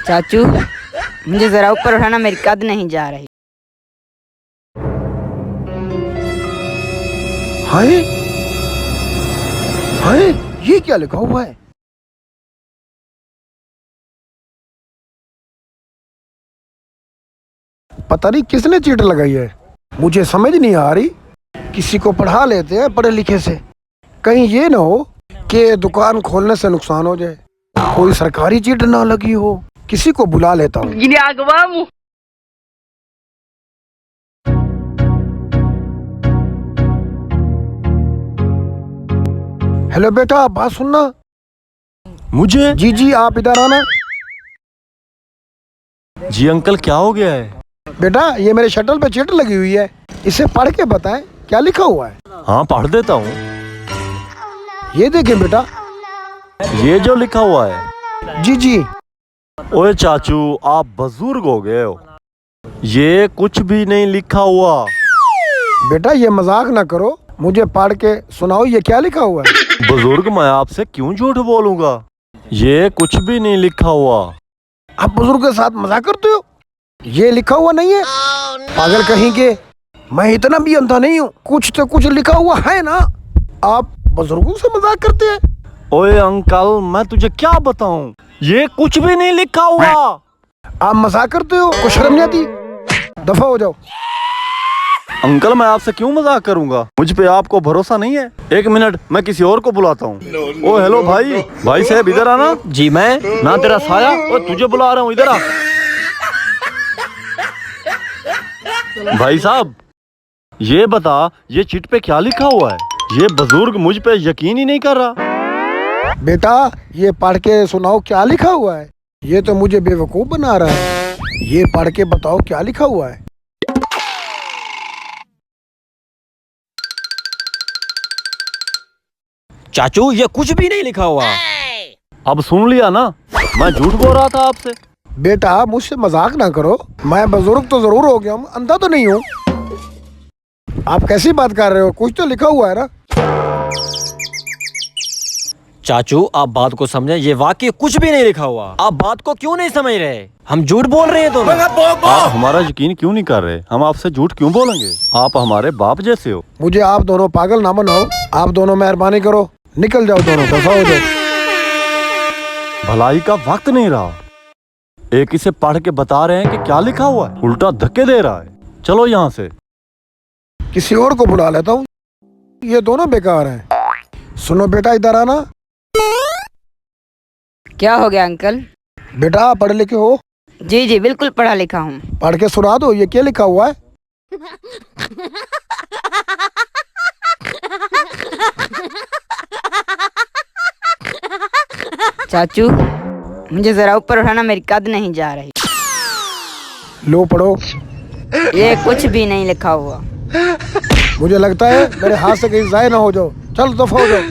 चाचू मुझे जरा ऊपर उठाना, मेरी कद नहीं जा रही। हाय हाय, ये क्या लिखा हुआ है? पता नहीं किसने चीट लगाई है, मुझे समझ नहीं आ रही। किसी को पढ़ा लेते हैं पढ़े लिखे से, कहीं ये ना हो कि दुकान खोलने से नुकसान हो जाए। कोई सरकारी चीट ना लगी हो, किसी को बुला लेता हूँ। हेलो बेटा, बात सुनना। मुझे? जी जी, आप इधर आना। जी अंकल, क्या हो गया है? बेटा, ये मेरे शटल पे चीट लगी हुई है, इसे पढ़ के बताएं क्या लिखा हुआ है। हाँ, पढ़ देता हूँ। ये देखें बेटा, ये जो लिखा हुआ है। जी जी। ओए चाचू, आप बुजुर्ग हो गए हो, ये कुछ भी नहीं लिखा हुआ। बेटा ये मजाक ना करो, मुझे पढ़ के सुनाओ ये क्या लिखा हुआ है। बुजुर्ग, मैं आपसे क्यों झूठ बोलूंगा, ये कुछ भी नहीं लिखा हुआ। आप बुजुर्ग के साथ मजाक करते हो? ये लिखा हुआ नहीं है। पागल कहीं के, मैं इतना भी अंधा नहीं हूँ, कुछ तो कुछ लिखा हुआ है ना। आप बुजुर्गों से मजाक करते हैं। ओए अंकल, मैं तुझे क्या बताऊं, ये कुछ भी नहीं लिखा हुआ। आप मजाक करते हो, कुछ शर्म नहीं आती? दफा हो जाओ। अंकल, मैं आपसे क्यों मजाक करूंगा, मुझ पे आपको भरोसा नहीं है? एक मिनट, मैं किसी और को बुलाता हूँ। ओ हेलो भाई, भाई साहब इधर आना। जी मैं ना तेरा साया, ओ तुझे बुला रहा हूँ, इधर आ। भाई साहब, ये बता, ये चिट पे क्या लिखा हुआ है? ये बुजुर्ग मुझ पे यकीन ही नहीं कर रहा। बेटा ये पढ़ के सुनाओ क्या लिखा हुआ है। ये तो मुझे बेवकूफ बना रहा है, ये पढ़ के बताओ क्या लिखा हुआ है। चाचू ये कुछ भी नहीं लिखा हुआ। अब सुन लिया ना, मैं झूठ बोल रहा था आपसे। बेटा मुझसे मजाक ना करो, मैं बुजुर्ग तो जरूर हो गया हूँ, अंधा तो नहीं हूँ। आप कैसी बात कर रहे हो, कुछ तो लिखा हुआ है ना। चाचू आप बात को समझें, ये वाकई कुछ भी नहीं लिखा हुआ। आप बात को क्यों नहीं समझ रहे? हम झूठ बोल रहे हैं दोनों। आप हमारा यकीन क्यों नहीं कर रहे? हम आपसे झूठ क्यों बोलेंगे? आप हमारे बाप जैसे हो। मुझे आप दोनों पागल ना बनाओ, आप दोनों मेहरबानी करो, निकल जाओ दोनों, दफा हो जाओ। भलाई का वक्त नहीं रहा, एक इसे पढ़ के बता रहे हैं कि क्या लिखा हुआ है, उल्टा धक्के दे रहा है। चलो यहाँ से। किसी और को बुला लेता हूँ, ये दोनों बेकार हैं। सुनो बेटा, इधर आना। क्या हो गया अंकल? बेटा आप पढ़े लिखे हो? जी जी बिल्कुल पढ़ा लिखा हूँ। पढ़ के सुना दो, ये क्या लिखा हुआ है। चाचू मुझे जरा ऊपर उठाना, मेरी कद नहीं जा रही। लो पढ़ो। ये कुछ भी नहीं लिखा हुआ। मुझे लगता है मेरे हाथ से कहीं जाए ना हो जाओ, चल दफा हो जाओ।